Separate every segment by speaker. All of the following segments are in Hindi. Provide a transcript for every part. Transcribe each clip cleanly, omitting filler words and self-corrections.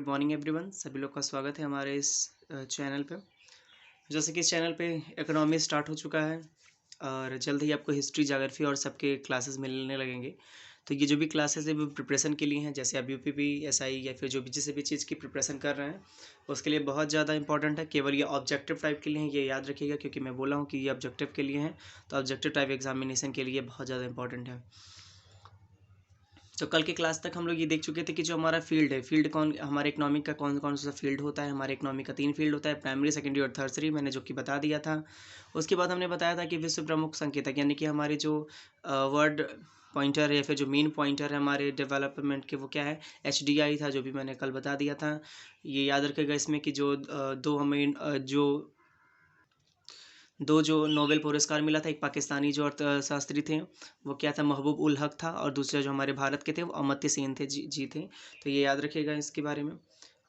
Speaker 1: Good morning everyone. सभी लोग का स्वागत है हमारे इस चैनल पे। जैसे कि इस चैनल पे इकोनॉमी स्टार्ट हो चुका है और जल्द ही आपको हिस्ट्री, ज्योग्राफी और सबके क्लासेस मिलने लगेंगे। तो ये जो भी क्लासेस है वो प्रिपरेशन के लिए हैं। जैसे आप यूपीपी, एसआई या फिर जो भी जिस भी चीज़ की प्रिपरेशन कर रहे हैं उसके लिए बहुत ज़्यादा इंपॉर्टेंट है। केवल ये ऑब्जेक्टिव टाइप के लिए हैं, ये याद रखिएगा, क्योंकि मैं बोला हूँ कि ये ऑब्जेक्टिव के लिए हैं। तो ऑब्जेक्टिव टाइप एग्जामिनेशन के लिए बहुत ज़्यादा इंपॉर्टेंट है। तो कल के क्लास तक हम लोग ये देख चुके थे कि जो हमारा फील्ड है, फील्ड कौन हमारे इकोनॉमिक का कौन कौन सा फील्ड होता है। हमारे इकोनॉमिक का 3 फील्ड होता है, प्राइमरी, सेकेंडरी और थर्सरी, मैंने जो कि बता दिया था। उसके बाद हमने बताया था कि विश्व प्रमुख संकेतक, यानी कि हमारे जो वर्ड पॉइंटर है या फिर जो मेन पॉइंटर है हमारे डेवलपमेंट के, वो क्या है, HDI था, जो भी मैंने कल बता दिया था। ये याद रखेगा इसमें कि जो दो जो नोबेल पुरस्कार मिला था, एक पाकिस्तानी जो अर्थशास्त्री थे वो क्या था, महबूब उल हक था, और दूसरे जो हमारे भारत के थे वो अमर्त्य सेन थे, जी थे। तो ये याद रखिएगा इसके बारे में।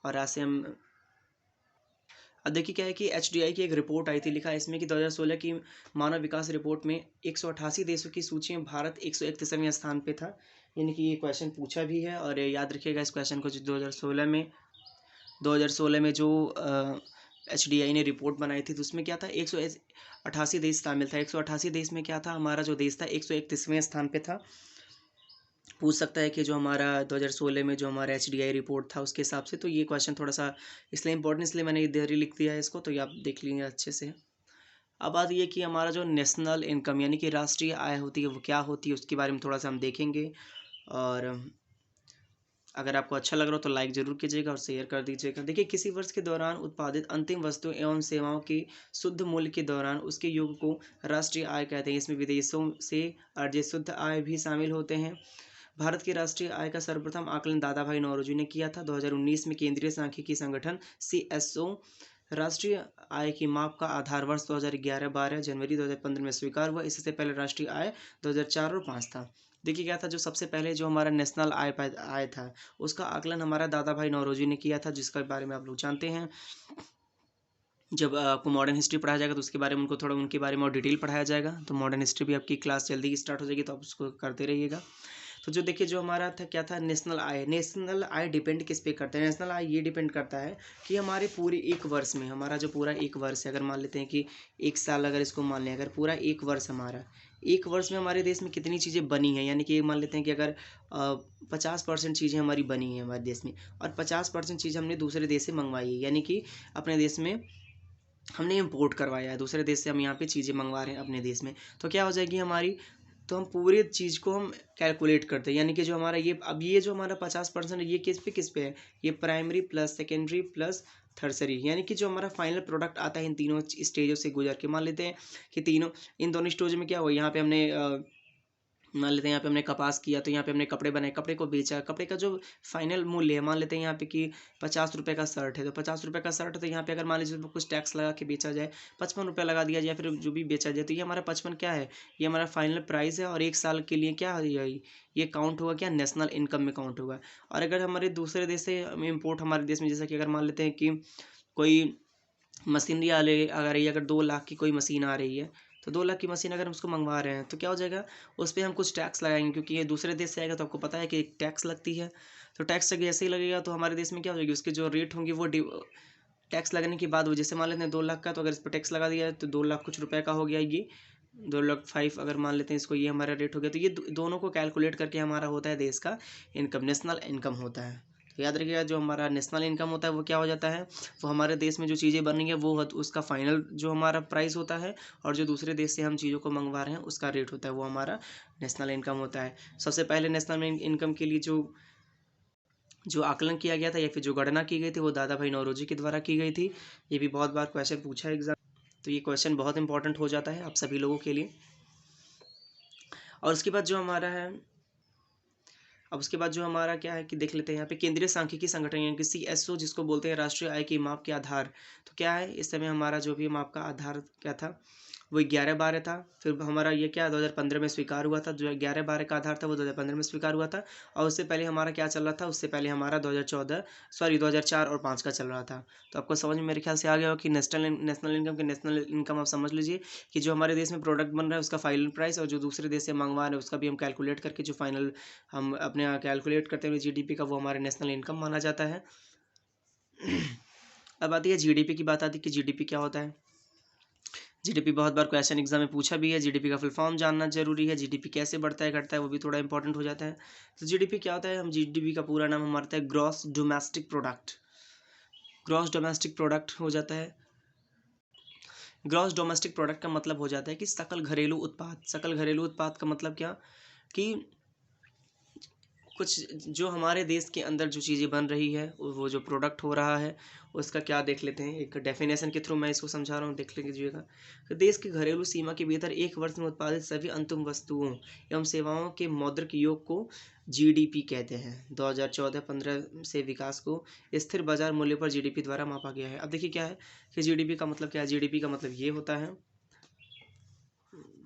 Speaker 1: और आज से हम अब देखिए क्या है कि HDI की एक रिपोर्ट आई थी, लिखा है इसमें कि 2016 की मानव विकास रिपोर्ट में 188 देशों की सूची में भारत 131वें स्थान पे था। यानी कि ये क्वेश्चन पूछा भी है, और याद रखिएगा इस क्वेश्चन को, जो 2016 में जो HDI ने रिपोर्ट बनाई थी, तो उसमें क्या था, 188 देश शामिल था। 188 देश में क्या था, हमारा जो देश था 131वें स्थान पे था। पूछ सकता है कि जो हमारा 2016 में जो हमारा HDI रिपोर्ट था उसके हिसाब से। तो ये क्वेश्चन थोड़ा सा इसलिए इंपॉर्टेंट, इसलिए मैंने इधर ही लिख दिया है इसको, तो ये आप देख लीजिए अच्छे से। अब बात ये कि हमारा जो नेशनल इनकम यानी कि राष्ट्रीय आय होती है वो क्या होती है, उसके बारे में थोड़ा सा हम देखेंगे। और अगर आपको अच्छा लग रहा हो तो लाइक ज़रूर कीजिएगा और शेयर कर दीजिएगा। देखिए, किसी वर्ष के दौरान उत्पादित अंतिम वस्तुओं एवं सेवाओं के शुद्ध मूल्य के दौरान उसके योग को राष्ट्रीय आय कहते हैं। इसमें विदेशों से अर्जित शुद्ध आय भी शामिल होते हैं। भारत की राष्ट्रीय आय का सर्वप्रथम आकलन दादा भाई नौरोजी ने किया था। 2019 में केंद्रीय सांख्यिकी संगठन CSO राष्ट्रीय आय की माप का आधार वर्ष 2011-12 जनवरी 2015 में स्वीकार हुआ। इससे पहले राष्ट्रीय आय 2004 और 5 था। देखिए क्या था, जो सबसे पहले जो हमारा नेशनल आय था उसका आकलन हमारा दादा भाई नौरोजी ने किया था, जिसके बारे में आप लोग जानते हैं। जब आपको मॉडर्न हिस्ट्री पढ़ाया जाएगा तो उसके बारे में उनके बारे में और डिटेल पढ़ाया जाएगा। तो मॉडर्न हिस्ट्री भी आपकी क्लास जल्दी ही स्टार्ट हो जाएगी, तो आप उसको करते रहिएगा। तो जो देखिए, जो हमारा था क्या था, नेशनल आय डिपेंड किस पे करता है। नेशनल आय ये डिपेंड करता है कि हमारे पूरे एक वर्ष में, हमारा जो पूरा एक वर्ष है, अगर मान लेते हैं कि एक साल, अगर इसको मान लें, अगर पूरा एक वर्ष हमारा, एक वर्ष में हमारे देश में कितनी चीज़ें बनी हैं। यानी कि मान लेते हैं कि अगर 50% चीज़ें हमारी बनी हैं हमारे देश में, और 50% चीज़ हमने दूसरे देश से मंगवाई है, यानी कि अपने देश में हमने इम्पोर्ट करवाया है, दूसरे देश से हम यहाँ पे चीज़ें मंगवा रहे हैं अपने देश में, तो क्या हो जाएगी हमारी, तो हम पूरे चीज़ को हम कैलकुलेट करते हैं। यानी कि जो हमारा ये जो हमारा 50% है, ये किस पे है, ये प्राइमरी प्लस सेकेंडरी प्लस थर्सरी, यानी कि जो हमारा फाइनल प्रोडक्ट आता है इन तीनों स्टेजों से गुजर के। मान लेते हैं कि इन दोनों स्टेज में क्या हुआ, यहाँ पे हमने मान लेते हैं यहाँ पे हमने कपास किया, तो यहाँ पे हमने कपड़े बनाए, कपड़े को बेचा, कपड़े का जो फाइनल मूल्य है, मान लेते हैं यहाँ पे कि 50 रुपये का शर्ट है, तो 50 रुपये का शर्ट है, तो यहाँ पे अगर मान लीजिए कुछ टैक्स लगा के बेचा जाए, 55 रुपये लगा दिया जाए, फिर जो भी बेचा जाए, तो ये हमारा 55 क्या है, ये हमारा फाइनल प्राइस है। और एक साल के लिए क्या है, ये काउंट होगा, क्या, नेशनल इनकम में काउंट होगा। और अगर हमारे दूसरे देश से इम्पोर्ट, हमारे देश में जैसा कि अगर मान लेते हैं कि कोई मशीनरी आ रही है, अगर 2 लाख की कोई मशीन आ रही है, तो 2 लाख की मशीन अगर हम उसको मंगवा रहे हैं, तो क्या हो जाएगा, उस पर हम कुछ टैक्स लगाएंगे, क्योंकि ये दूसरे देश से आएगा, तो आपको पता है कि टैक्स लगती है। तो टैक्स जैसे ही लगेगा तो हमारे देश में क्या हो जाएगी, उसके जो रेट होंगे वो टैक्स लगने के बाद वो, जैसे मान लेते हैं 2 लाख का, तो अगर इस पर टैक्स लगा दिया है तो 2 लाख कुछ रुपए का हो गया ये, 2 लाख 5 अगर मान लेते हैं इसको, ये हमारा रेट हो गया। तो ये दोनों को कैलकुलेट करके हमारा होता है देश का इनकम, नेशनल इनकम होता है। तो याद रखिएगा, जो हमारा नेशनल इनकम होता है वो क्या हो जाता है, वो हमारे देश में जो चीज़ें बन रही हैं वो उसका फाइनल जो हमारा प्राइस होता है, और जो दूसरे देश से हम चीज़ों को मंगवा रहे हैं उसका रेट होता है, वो हमारा नेशनल इनकम होता है। सबसे पहले नेशनल इनकम के लिए जो जो आकलन किया गया था या फिर जो गणना की गई थी वो दादा भाई नौरोजी के द्वारा की गई थी। ये भी बहुत बार क्वेश्चन पूछा है एग्जाम, तो ये क्वेश्चन बहुत इंपॉर्टेंट हो जाता है आप सभी लोगों के लिए। और उसके बाद जो हमारा है, अब उसके बाद जो हमारा क्या है कि देख लेते हैं यहाँ पे केंद्रीय सांख्यिकी संगठन, यानी कि CSO, जिसको बोलते हैं राष्ट्रीय आय की माप के आधार। तो क्या है, इस समय हमारा जो भी माप का आधार क्या था, वो 11-12 था। फिर हमारा ये क्या 2015 में स्वीकार हुआ था, जो 11-12 का आधार था वो 2015 में स्वीकार हुआ था। और उससे पहले हमारा क्या चल रहा था, उससे पहले हमारा 2004 और 5 का चल रहा था। तो आपको समझ में मेरे ख्याल से आ गया हो कि नेशनल इनकम आप समझ लीजिए कि जो हमारे देश में प्रोडक्ट बन रहा है उसका फाइनल प्राइस, और जो दूसरे देश से मंगवा रहे हैं उसका भी हम कैलकुलेट करके जो फाइनल हम अपने यहाँ कैलकुलेट करते हैं GDP का, वो हमारे नेशनल इनकम माना जाता है। अब आती है जीडीपी की बात, आती है कि जीडीपी क्या होता है। जीडीपी बहुत बार क्वेश्चन एग्जाम में पूछा भी है, जीडीपी का फुल फॉर्म जानना जरूरी है, जीडीपी कैसे बढ़ता है घटता है वो भी थोड़ा इंपॉर्टेंट हो जाता है। तो जीडीपी क्या होता है, हम जीडीपी का पूरा नाम हमारा है gross domestic product. Gross domestic product हो जाता है, ग्रॉस डोमेस्टिक प्रोडक्ट का मतलब हो जाता है कि सकल घरेलू उत्पाद। सकल घरेलू उत्पाद का मतलब क्या, कि कुछ जो हमारे देश के अंदर जो चीज़ें बन रही है, वो जो प्रोडक्ट हो रहा है उसका क्या देख लेते हैं, एक डेफिनेशन के थ्रू मैं इसको समझा रहा हूँ, देख लीजिएगा। तो देश की घरेलू सीमा के भीतर एक वर्ष में उत्पादित सभी अंतिम वस्तुओं एवं सेवाओं के मौद्रिक योग को जीडीपी कहते हैं। 2014-15 से विकास को स्थिर बाजार मूल्य पर जीडीपी द्वारा मापा गया है। अब देखिए क्या है कि जीडीपी का मतलब क्या है। जीडीपी का मतलब ये होता है,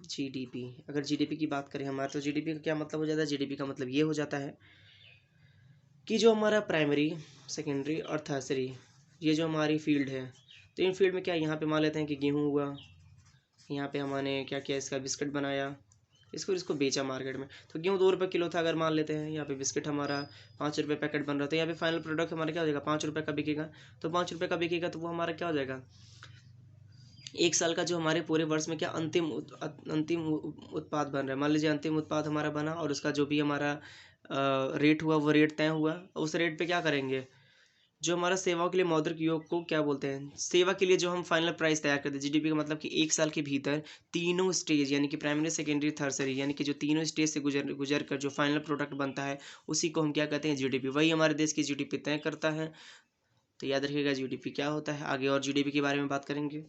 Speaker 1: जीडीपी, अगर जीडीपी की बात करें हमारे, तो जीडीपी का क्या मतलब हो जाता है, जीडीपी का मतलब ये हो जाता है कि जो हमारा प्राइमरी, सेकेंडरी और थर्सरी, ये जो हमारी फील्ड है, तो इन फील्ड में क्या, यहाँ पे मान लेते हैं कि गेहूँ हुआ, यहाँ पे हमने क्या किया, इसका बिस्किट बनाया, इसको बेचा मार्केट में, तो गेहूँ 2 रुपये किलो था अगर मान लेते हैं, यहाँ पे बिस्किट हमारा 5 रुपये पैकेट बन रहा था, यहाँ पे फाइनल प्रोडक्ट हमारा क्या हो जाएगा, 5 रुपये का बिकेगा। तो 5 रुपये का बिकेगा तो वो हमारा क्या हो जाएगा, एक साल का जो हमारे पूरे वर्ष में क्या अंतिम उत्पाद बन रहा है। मान लीजिए अंतिम उत्पाद हमारा बना और उसका जो भी हमारा रेट हुआ वो रेट तय हुआ, उस रेट पे क्या करेंगे, जो हमारा सेवाओं के लिए मौद्रिक योग को क्या बोलते हैं, सेवा के लिए जो हम फाइनल प्राइस तैयार करते हैं। जीडीपी का मतलब कि एक साल के भीतर तीनों स्टेज यानी कि प्राइमरी, सेकेंडरी, थर्सरी, यानी कि जो तीनों स्टेज से गुजर कर जो फाइनल प्रोडक्ट बनता है उसी को हम क्या कहते हैं, जीडीपी। वही हमारे देश की जीडीपी तय करता है। तो याद रखिएगा जीडीपी क्या होता है। आगे और जीडीपी के बारे में बात करेंगे।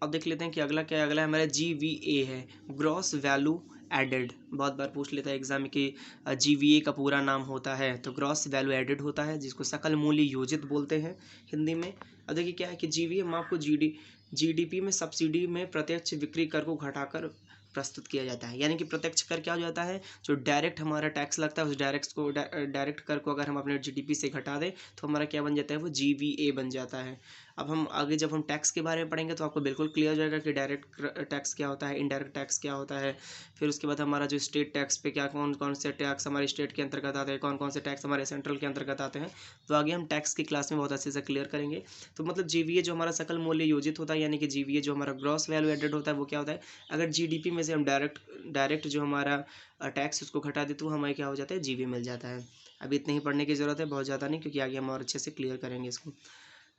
Speaker 1: अब देख लेते हैं कि अगला क्या है। अगला हमारा GVA है, ग्रॉस वैल्यू एडेड। बहुत बार पूछ लेता है एग्जाम में कि GVA का पूरा नाम होता है, तो ग्रॉस वैल्यू एडेड होता है, जिसको सकल मूल्य योजित बोलते हैं हिंदी में। अब देखिए क्या है कि GVA हम आपको जीडीपी में सब्सिडी में प्रत्यक्ष बिक्री कर को घटाकर प्रस्तुत किया जाता है। यानी कि प्रत्यक्ष कर क्या हो जाता है, जो डायरेक्ट हमारा टैक्स लगता है उस डायरेक्ट कर को अगर हम अपने जीडीपी से घटा दें तो हमारा क्या बन जाता है, वो GVA बन जाता है। अब हम आगे जब हम टैक्स के बारे में पढ़ेंगे तो आपको बिल्कुल क्लियर हो जाएगा कि डायरेक्ट टैक्स क्या होता है, इनडायरेक्ट टैक्स क्या होता है। फिर उसके बाद हमारा जो स्टेट टैक्स पे क्या कौन कौन से टैक्स हमारे स्टेट के अंतर्गत आते हैं, कौन कौन से टैक्स हमारे सेंट्रल के अंतर्गत आते हैं, तो आगे हम टैक्स की क्लास में बहुत अच्छे से क्लियर करेंगे। तो मतलब जीवीए जो हमारा सकल मूल्य योजित होता है, यानी कि जीवीए जो हमारा ग्रॉस वैल्यू एडेड होता है, वो क्या होता है, अगर जीडीपी में से हम डायरेक्ट जो हमारा टैक्स उसको घटा दे तो हमें क्या हो जाता है, जीवी मिल जाता है। अभी इतने ही पढ़ने की ज़रूरत है, बहुत ज़्यादा नहीं, क्योंकि आगे हम और अच्छे से क्लियर करेंगे इसको।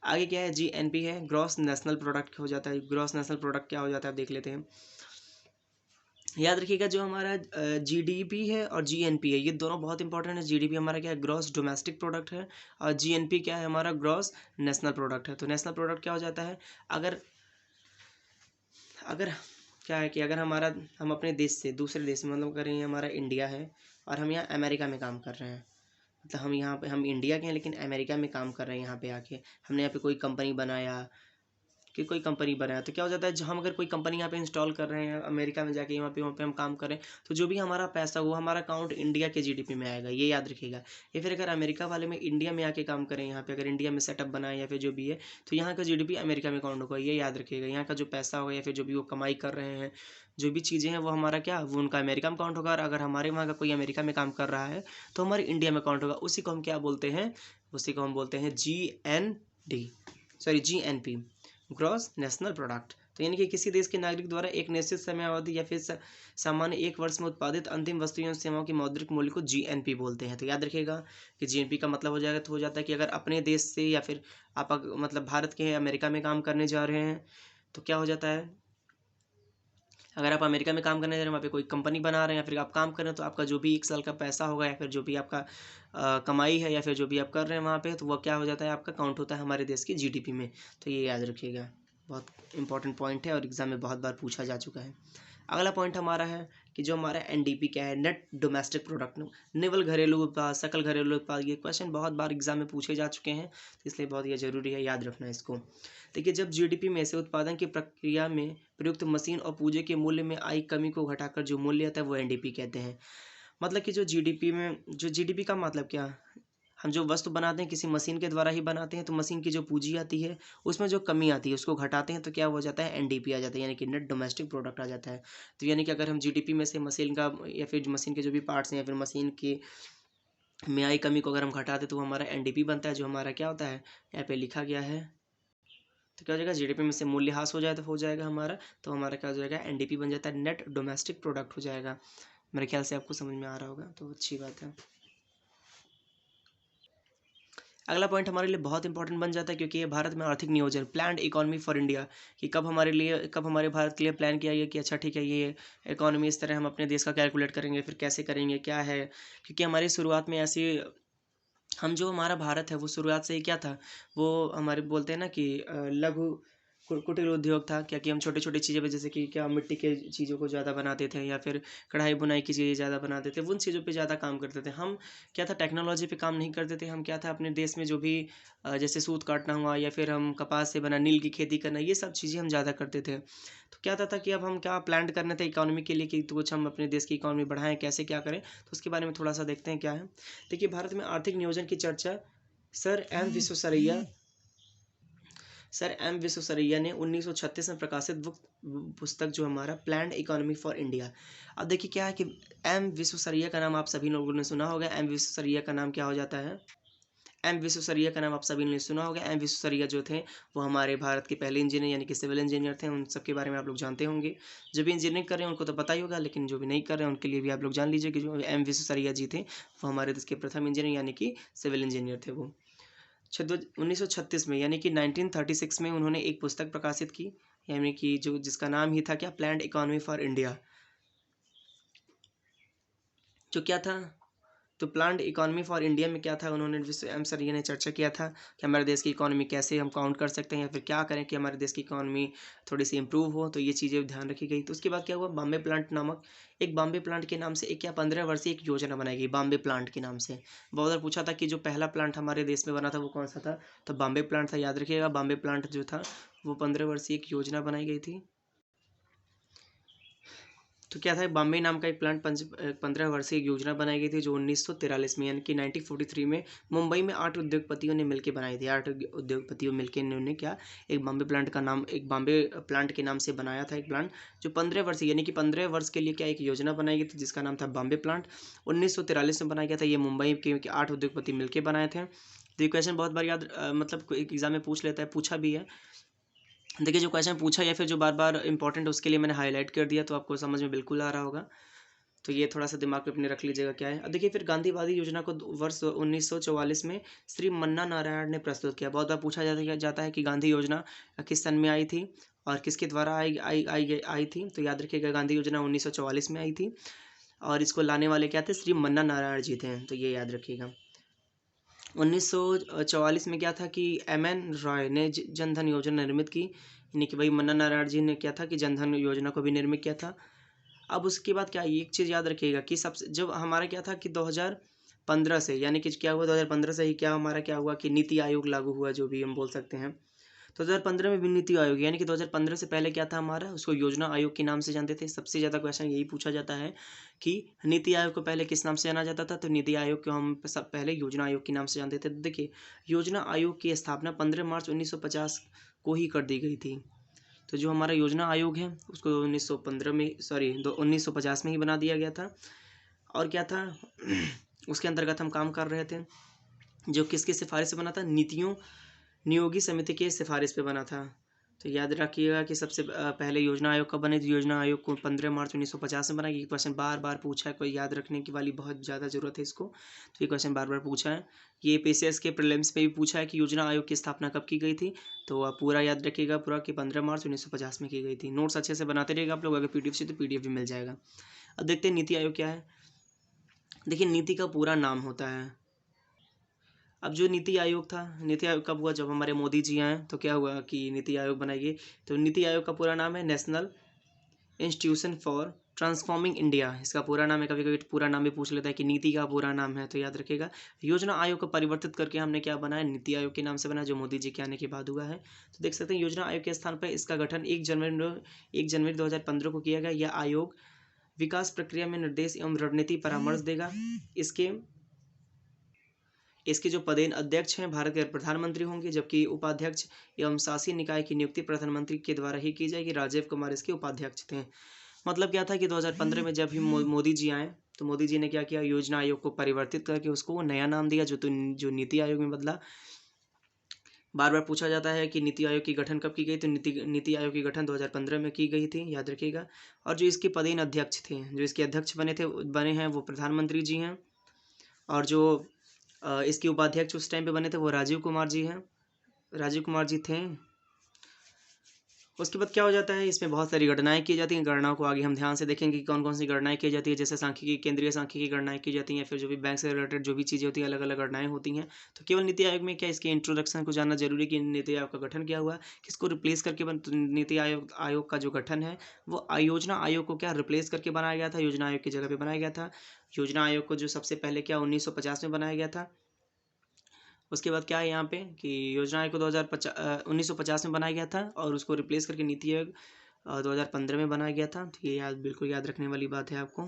Speaker 1: आगे क्या है, GNP है, ग्रॉस नेशनल प्रोडक्ट हो जाता है। ग्रॉस नेशनल प्रोडक्ट क्या हो जाता है, आप देख लेते हैं। याद रखिएगा जो हमारा GDP है और GNP है, ये दोनों बहुत इंपॉर्टेंट है। GDP हमारा क्या है, ग्रॉस डोमेस्टिक प्रोडक्ट है, और GNP क्या है, हमारा ग्रॉस नेशनल प्रोडक्ट है। तो नेशनल प्रोडक्ट क्या हो जाता है, अगर अगर क्या है कि अगर हम अपने देश से दूसरे देश में, मतलब करें हमारा इंडिया है और हम यहाँ अमेरिका में काम कर रहे हैं, मतलब हम यहाँ पे, हम इंडिया के हैं लेकिन अमेरिका में काम कर रहे हैं। यहाँ पे आके हमने यहाँ पे कोई कंपनी बनाया, कोई कंपनी बनाया, तो क्या हो जाता है, जो हम अगर कोई कंपनी यहाँ पे इंस्टॉल कर रहे हैं अमेरिका में जाके, वहाँ पे हम काम कर रहे हैं, तो जो भी हमारा पैसा वो हमारा अकाउंट इंडिया के जीडीपी में आएगा, ये याद रखिएगा। या फिर अगर अमेरिका वाले में इंडिया में आके काम करें, यहाँ पे अगर इंडिया में सेटअप बनाए या फिर जो भी है, तो यहाँ का जीडीपी अमेरिका में काउंट होगा, ये याद रखिएगा। यहाँ का जो पैसा होगा या फिर जो भी वो कमाई कर रहे हैं, जो भी चीज़ें हैं, वो हमारा क्या, वो उनका अमेरिका में काउंट होगा। और अगर हमारे वहाँ का कोई अमेरिका में काम कर रहा है तो हमारे इंडिया में काउंट होगा। उसी को हम क्या बोलते हैं, उसी को हम बोलते हैं GNP, ग्रॉस नेशनल प्रोडक्ट। तो यानी कि किसी देश के नागरिक द्वारा एक निश्चित समय अवधि या फिर सामान्य एक वर्ष में उत्पादित अंतिम वस्तुओं और सेवाओं की मौद्रिक मूल्य को GNP बोलते हैं। तो याद रखिएगा कि GNP का मतलब हो जाएगा, तो हो जाता है कि अगर अपने देश से या फिर आप मतलब भारत के अमेरिका में काम करने जा रहे हैं, तो क्या हो जाता है, अगर आप अमेरिका में काम करने जा रहे हैं, वहाँ पे कोई कंपनी बना रहे हैं या फिर आप काम कर रहे हैं, तो आपका जो भी एक साल का पैसा होगा या फिर जो भी आपका कमाई है या फिर जो भी आप कर रहे हैं वहाँ पे, तो वह क्या हो जाता है, आपका काउंट होता है हमारे देश की जीडीपी में। तो ये याद रखिएगा, बहुत इंपॉर्टेंट पॉइंट है और एग्जाम में बहुत बार पूछा जा चुका है। अगला पॉइंट हमारा है कि जो हमारा NDP क्या है, नेट डोमेस्टिक प्रोडक्ट, निवल घरेलू उत्पाद, सकल घरेलू उत्पाद। ये क्वेश्चन बहुत बार एग्जाम में पूछे जा चुके हैं, तो इसलिए बहुत ये जरूरी है याद रखना इसको। देखिए, जब जीडीपी में से उत्पादन की प्रक्रिया में प्रयुक्त मशीन और पूंजी के मूल्य में आई कमी को घटाकर जो मूल्य आता है वो NDP कहते हैं। मतलब कि जो जीडीपी का मतलब क्या, हम जो वस्तु बनाते हैं किसी मशीन के द्वारा ही बनाते हैं, तो मशीन की जो पूंजी आती है उसमें जो कमी आती है उसको घटाते हैं, तो क्या हो जाता है, NDP आ जाता है, यानी कि नेट डोमेस्टिक प्रोडक्ट आ जाता है। तो यानी कि अगर हम जीडीपी में से मशीन का या फिर मशीन के जो भी पार्ट्स हैं या फिर मशीन की में आई कमी को अगर हम घटा दें तो हमारा एनडीपी बनता है, जो हमारा क्या होता है यहाँ पे लिखा गया है। तो क्या हो जाएगा, जीडीपी में से मूल्यह्रास हो जाए तो हो जाएगा हमारा, तो हमारा क्या हो जाएगा, एनडीपी बन जाता है, नेट डोमेस्टिक प्रोडक्ट हो जाएगा। मेरे ख्याल से आपको समझ में आ रहा होगा, तो अच्छी बात है। अगला पॉइंट हमारे लिए बहुत इंपॉर्टेंट बन जाता है, क्योंकि ये भारत में आर्थिक नियोजन, प्लान्ड इकोनॉमी फॉर इंडिया, कि कब हमारे भारत के लिए प्लान किया गया कि अच्छा ठीक है, ये इकोनॉमी इस तरह हम अपने देश का कैलकुलेट करेंगे, फिर कैसे करेंगे, क्या है। क्योंकि हमारी शुरुआत में ऐसी, हम जो हमारा भारत है वो शुरुआत से ही क्या था, वो हमारे बोलते हैं ना कि लघु कुटीर उद्योग था। क्या कि हम छोटी छोटी चीज़ें पे, जैसे कि क्या मिट्टी के चीज़ों को ज़्यादा बनाते थे, या फिर कढ़ाई बुनाई की चीज़ें ज़्यादा बनाते थे, उन चीज़ों पे ज़्यादा काम करते थे हम। क्या था, टेक्नोलॉजी पे काम नहीं करते थे हम। क्या था, अपने देश में जो भी जैसे सूत काटना हुआ, या फिर हम कपास से बना नील की खेती करना, ये सब चीज़ें हम ज़्यादा करते थे। तो क्या था कि अब हम क्या प्लान करने थे इकोनॉमी के लिए, कि तो कुछ हम अपने देश की इकोनॉमी बढ़ाएं, कैसे क्या करें, तो उसके बारे में थोड़ा सा देखते हैं क्या है। देखिए, भारत में आर्थिक नियोजन की चर्चा sir M Visvesvaraya sir M Visvesvaraya ने 1936 में प्रकाशित पुस्तक, जो हमारा प्लान्ड इकोनॉमी फॉर इंडिया। अब देखिए क्या है कि एम विश्वेश्वरैया का नाम आप सभी लोगों ने सुना होगा। एम विश्वेश्वरैया का नाम क्या हो जाता है, एम विश्वेश्वरैया का नाम आप सभी ने सुना होगा। एम विश्वेश्वरैया जो थे वो हमारे भारत के पहले इंजीनियर यानी कि सिविल इंजीनियर थे। उन सब के बारे में आप लोग जानते होंगे। जो भी इंजीनियरिंग कर रहे हैं उनको तो पता ही होगा, लेकिन जो भी नहीं कर रहे हैं उनके लिए भी आप लोग जान लीजिए कि जो एम विश्वेश्वरैया जी थे वो हमारे देश के प्रथम इंजीनियर यानी कि सिविल इंजीनियर थे। वो 1936 में यानी कि 1936 में उन्होंने एक पुस्तक प्रकाशित की, यानी कि जो जिसका नाम ही था क्या, प्लान्ड इकोनॉमी फॉर इंडिया। जो क्या था, तो प्लान्ड इकोनॉमी फॉर इंडिया में क्या था, उन्होंने विश्व एम सरिया ने चर्चा किया था कि हमारे देश की इकोनॉमी कैसे हम काउंट कर सकते हैं, या फिर क्या करें कि हमारे देश की इकोनॉमी थोड़ी सी इंप्रूव हो। तो ये चीज़ें ध्यान रखी गई। तो उसके बाद क्या हुआ, बॉम्बे प्लांट नामक एक, बॉम्बे प्लांट के नाम से एक क्या 15 वर्षीय एक योजना बनाई गई, बॉम्बे प्लांट के नाम से। बहुत बार पूछा था कि जो पहला प्लांट हमारे देश में बना था वो कौन सा था, तो बॉम्बे प्लांट था। याद रखिएगा, बॉम्बे प्लांट जो था वो 15 वर्षीय एक योजना बनाई गई थी। तो क्या था, बॉम्बे नाम का एक प्लांट 15 वर्षीय योजना बनाई गई थी, जो 1943 में यानी कि 1943 में मुंबई में 8 उद्योगपतियों ने मिलकर बनाई थी। 8 उद्योगपतियों मिलकर इन्होंने क्या, एक बॉम्बे प्लांट का नाम, एक बॉम्बे प्लांट के नाम से बनाया था एक प्लांट, जो 15 वर्षीय यानी कि 15 वर्ष के लिए क्या एक योजना बनाई गई थी, जिसका नाम था बॉम्बे प्लांट। 1943 में बनाया गया था। ये मुंबई के 8 उद्योगपति मिलकर बनाए थे। तो ये क्वेश्चन बहुत बार याद मतलब एग्जाम में पूछ लेता है, पूछा भी है। देखिए, जो क्वेश्चन पूछा या फिर जो बार बार इंपॉर्टेंट है उसके लिए मैंने हाईलाइट कर दिया, तो आपको समझ में बिल्कुल आ रहा होगा। तो ये थोड़ा सा दिमाग में अपने रख लीजिएगा क्या है। अब देखिए, फिर गांधीवादी योजना को वर्ष 1944 में श्री मन्ना नारायण ने प्रस्तुत किया। बहुत बार पूछा जाता है कि गांधी योजना किस सन में आई थी और किसके द्वारा आई थी। तो याद रखिएगा, गांधी योजना 1944 में आई थी, और इसको लाने वाले क्या थे, श्री मन्ना नारायण जी थे। तो ये याद रखिएगा। 1944 में क्या था कि एम.एन. रॉय ने जनधन योजना निर्मित की, यानी कि भाई मन्ना नारायण जी ने क्या था कि जनधन योजना को भी निर्मित किया था। अब उसके बाद क्या, एक चीज़ याद रखिएगा कि सबसे जब हमारा क्या था कि 2015 से, यानी कि क्या हुआ, 2015 से ही क्या हमारा क्या हुआ कि नीति आयोग लागू हुआ, जो भी हम बोल सकते हैं। तो 2015 में भी नीति आयोग, यानी कि 2015 से पहले क्या था हमारा, उसको योजना आयोग के नाम से जानते थे। सबसे ज़्यादा क्वेश्चन यही पूछा जाता है कि नीति आयोग को पहले किस नाम से जाना जाता था, तो नीति आयोग को हम सब पहले योजना आयोग के नाम से जानते थे। तो देखिए, योजना आयोग की स्थापना 15 मार्च 1950 को ही कर दी गई थी। तो जो हमारा योजना आयोग है उसको 1915 में, सॉरी 1950 में ही बना दिया गया था। और क्या था उसके अंतर्गत हम काम कर रहे थे, जो किसकी सिफारिश से बना था, नीतियों नियोगी समिति की सिफारिश पे बना था। तो याद रखिएगा कि सबसे पहले योजना आयोग कब बने, योजना आयोग को 15 मार्च 1950 में बना। ये क्वेश्चन बार बार पूछा है, कोई याद रखने की वाली बहुत ज़्यादा ज़रूरत है इसको। तो ये क्वेश्चन बार बार पूछा है। ये पीसीएस के प्रीलिम्स पे भी पूछा है कि योजना आयोग की स्थापना कब की गई थी। तो आप पूरा याद रखिएगा, पूरा कि 15 मार्च 1950 में की गई थी। नोट्स अच्छे से बनाते रहिएगा आप लोग। अगर पीडीएफ से तो पीडीएफ भी मिल जाएगा। अब देखते हैं नीति आयोग क्या है। देखिए, नीति का पूरा नाम होता है, अब जो नीति आयोग था, नीति आयोग कब हुआ, जब हमारे मोदी जी आए तो क्या हुआ कि नीति आयोग बनाई गई। तो नीति आयोग का पूरा नाम है national institution for transforming India. इसका पूरा नाम है। कभी कभी पूरा नाम भी पूछ लेता है कि नीति का पूरा नाम है, तो याद रखिएगा। योजना आयोग को परिवर्तित करके हमने क्या बनाया, नीति आयोग के नाम से बनाया, जो मोदी जी के आने के बाद हुआ है। तो देख सकते हैं, योजना आयोग के स्थान पर इसका गठन 1 जनवरी 2015 को किया गया। यह आयोग विकास प्रक्रिया में निर्देश एवं रणनीति परामर्श देगा। इसके इसके जो पदेन अध्यक्ष हैं भारत के प्रधानमंत्री होंगे, जबकि उपाध्यक्ष एवं शासी निकाय की नियुक्ति प्रधानमंत्री के द्वारा ही की जाएगी। राजीव कुमार इसके उपाध्यक्ष थे। मतलब क्या था कि 2015 में जब भी मोदी जी आए तो मोदी जी ने क्या किया, योजना आयोग को परिवर्तित करके उसको नया नाम दिया, जो नीति आयोग में बदला। बार बार पूछा जाता है कि नीति आयोग की गठन कब की गई, तो नीति आयोग की गठन 2015 में की गई थी, याद रखिएगा। और जो इसके पदेन अध्यक्ष थे, जो इसके अध्यक्ष बने हैं वो प्रधानमंत्री जी हैं। और जो इसके उपाध्यक्ष उस टाइम पे बने थे वो राजीव कुमार जी हैं, राजीव कुमार जी थे। उसके बाद क्या हो जाता है, इसमें बहुत सारी गणनाएं की जाती हैं। गणनाओं को आगे हम ध्यान से देखेंगे कि कौन कौन सी गणनाएं की जाती है, जैसे सांख्यिकी, केंद्रीय सांख्यिकी गणनाएं की जाती हैं, फिर जो भी बैंक से रिलेटेड जो भी चीज़ें होती हैं, अलग अलग गणनाएं होती हैं। तो केवल नीति आयोग में क्या, इसके इंट्रोडक्शन को जानना जरूरी कि नीति आयोग का गठन क्या हुआ, किसको रिप्लेस करके नीति आयोग का जो गठन है वो योजना आयोग को क्या रिप्लेस करके बनाया गया था, योजना आयोग की जगह पर बनाया गया था। योजना आयोग को जो सबसे पहले क्या 1950 में बनाया गया था। उसके बाद क्या है यहाँ पे कि योजना आयोग को 1950 में बनाया गया था और उसको रिप्लेस करके नीति आयोग 2015 में बनाया गया था। तो ये बिल्कुल याद रखने वाली बात है आपको।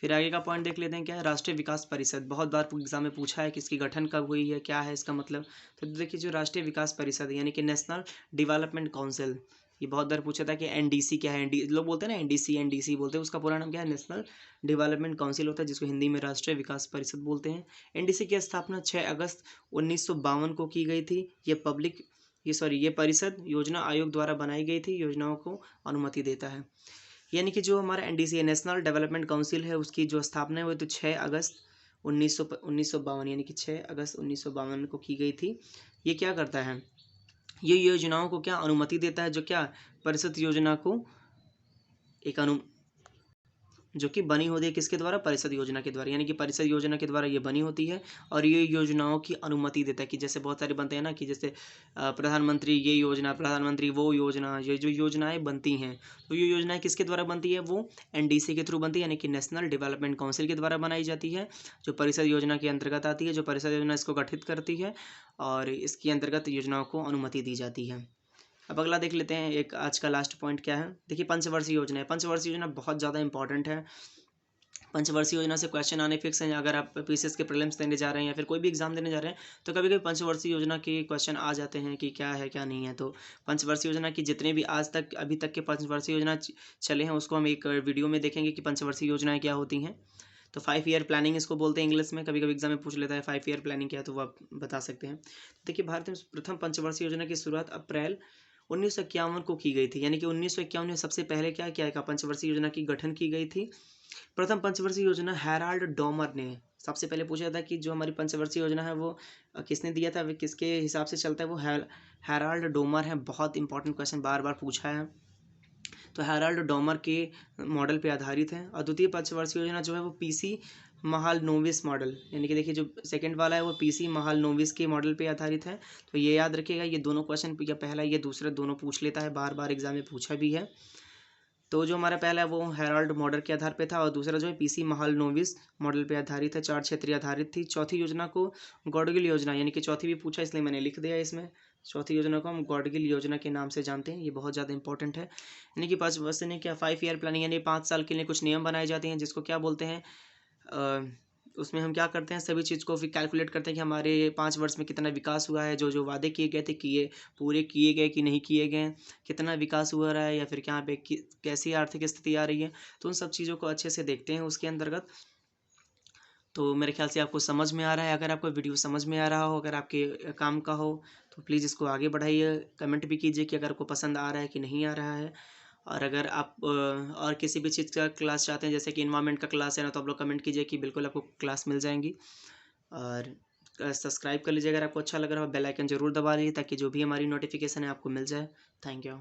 Speaker 1: फिर आगे का पॉइंट देख लेते हैं, क्या है राष्ट्रीय विकास परिषद। बहुत बार एग्जाम में पूछा है कि इसकी गठन कब हुई है, क्या है इसका मतलब। तो देखिए जो राष्ट्रीय विकास परिषद यानी कि नेशनल डेवलपमेंट काउंसिल, ये बहुत बार पूछा था कि एनडीसी क्या है। लोग बोलते हैं ना एनडीसी बोलते हैं, उसका पूरा नाम क्या है, नेशनल डेवलपमेंट काउंसिल होता है, जिसको हिंदी में राष्ट्रीय विकास परिषद बोलते हैं। एनडीसी की स्थापना 6 अगस्त 1952 को की गई थी। ये परिषद योजना आयोग द्वारा बनाई गई थी, योजनाओं को अनुमति देता है। यानी कि जो हमारा एनडीसी नेशनल डेवलपमेंट काउंसिल है, उसकी जो स्थापना हुई तो 6 अगस्त 1952 यानी कि 6 अगस्त 1952 को की गई थी। ये क्या करता है, ये योजनाओं को क्या अनुमति देता है, जो क्या परिषद योजना को एक जो कि बनी होती है किसके द्वारा, परिषद योजना के द्वारा, यानी कि परिषद योजना के द्वारा ये बनी होती है। और ये योजनाओं की अनुमति देता है कि जैसे बहुत सारे बनते हैं ना कि जैसे प्रधानमंत्री ये योजना, प्रधानमंत्री वो योजना, ये जो योजनाएं बनती हैं तो ये योजनाएं किसके द्वारा बनती है, वो एनडीसी के थ्रू बनती है, यानी कि नेशनल डेवलपमेंट काउंसिल के द्वारा बनाई जाती है, जो परिषद योजना के अंतर्गत आती है। जो परिषद योजना इसको गठित करती है और इसके अंतर्गत योजनाओं को अनुमति दी जाती है। अब अगला देख लेते हैं, एक आज का लास्ट पॉइंट क्या है। देखिए पंचवर्षीय योजना है। पंचवर्षीय योजना बहुत ज़्यादा इंपॉर्टेंट है। पंचवर्षीय योजना से क्वेश्चन आने फिक्स हैं। अगर आप पीसीएस के प्रीलिम्स देने जा रहे हैं या फिर कोई भी एग्जाम देने जा रहे हैं तो कभी कभी पंचवर्षीय योजना के क्वेश्चन आ जाते हैं कि क्या है क्या नहीं है। तो पंचवर्षीय योजना की जितने भी आज तक अभी तक के पंचवर्षीय योजना चले हैं उसको हम एक वीडियो में देखेंगे कि पंचवर्षीय योजनाएं क्या होती हैं। तो 5 ईयर प्लानिंग इसको बोलते हैं इंग्लिश में, कभी कभी एग्जाम में पूछ लेता है 5 ईयर प्लानिंग क्या है, तो वो आप बता सकते हैं। देखिए भारत में प्रथम पंचवर्षीय योजना की शुरुआत अप्रैल 1951 को की गई थी, यानी कि 1951 में सबसे पहले क्या किया गया, पंचवर्षीय योजना की गठन की गई थी। प्रथम पंचवर्षीय योजना हैराल्ड डॉमर ने सबसे पहले पूछा था कि जो हमारी पंचवर्षीय योजना है वो किसने दिया था, किसके हिसाब से चलता है, वो हैराल्ड डोमर है। बहुत इंपॉर्टेंट क्वेश्चन बार बार पूछा है। तो हैराल्ड डॉमर के मॉडल पे आधारित है। और द्वितीय पंचवर्षीय योजना जो है वो पीसी महालनोबिस मॉडल, यानी कि देखिए जो सेकंड वाला है वो पीसी महालनोबिस के मॉडल पे आधारित है। तो ये याद रखिएगा, ये दोनों क्वेश्चन, या पहला ये दूसरा दोनों पूछ लेता है, बार बार एग्जाम में पूछा भी है। तो जो हमारा पहला है वो हैराल्ड मॉडल के आधार पे था और दूसरा जो है पीसी महालनोबिस मॉडल पे आधारित है। 4 क्षेत्रीय आधारित थी। चौथी योजना को गॉडगिल योजना, यानी कि चौथी भी पूछा इसलिए मैंने लिख दिया इसमें। चौथी योजना को हम गॉडगिल योजना के नाम से जानते हैं। ये बहुत ज़्यादा इंपॉर्टेंट है। यानी कि 5 वर्ष ने क्या 5 ईयर प्लानिंग, यानी 5 साल के लिए कुछ नियम बनाए जाते हैं जिसको क्या बोलते हैं, उसमें हम क्या करते हैं, सभी चीज़ को फिर कैलकुलेट करते हैं कि हमारे 5 वर्ष में कितना विकास हुआ है, जो जो वादे किए गए थे कि ये पूरे किए गए कि नहीं किए गए, कितना विकास हुआ रहा है या फिर क्या पे कैसी आर्थिक स्थिति आ रही है। तो उन सब चीज़ों को अच्छे से देखते हैं उसके अंतर्गत। तो मेरे ख्याल से आपको समझ में आ रहा है। अगर आपको वीडियो समझ में आ रहा हो, अगर आपके काम का हो तो प्लीज़ इसको आगे बढ़ाइए। कमेंट भी कीजिए कि अगर आपको पसंद आ रहा है कि नहीं आ रहा है। और अगर आप और किसी भी चीज़ का क्लास चाहते हैं, जैसे कि इन्वायरमेंट का क्लास है ना, तो आप लोग कमेंट कीजिए कि बिल्कुल आपको क्लास मिल जाएंगी। और सब्सक्राइब कर लीजिए अगर आपको अच्छा लग रहा हो। बेल आइकन ज़रूर दबा लीजिए ताकि जो भी हमारी नोटिफिकेशन है आपको मिल जाए। Thank you.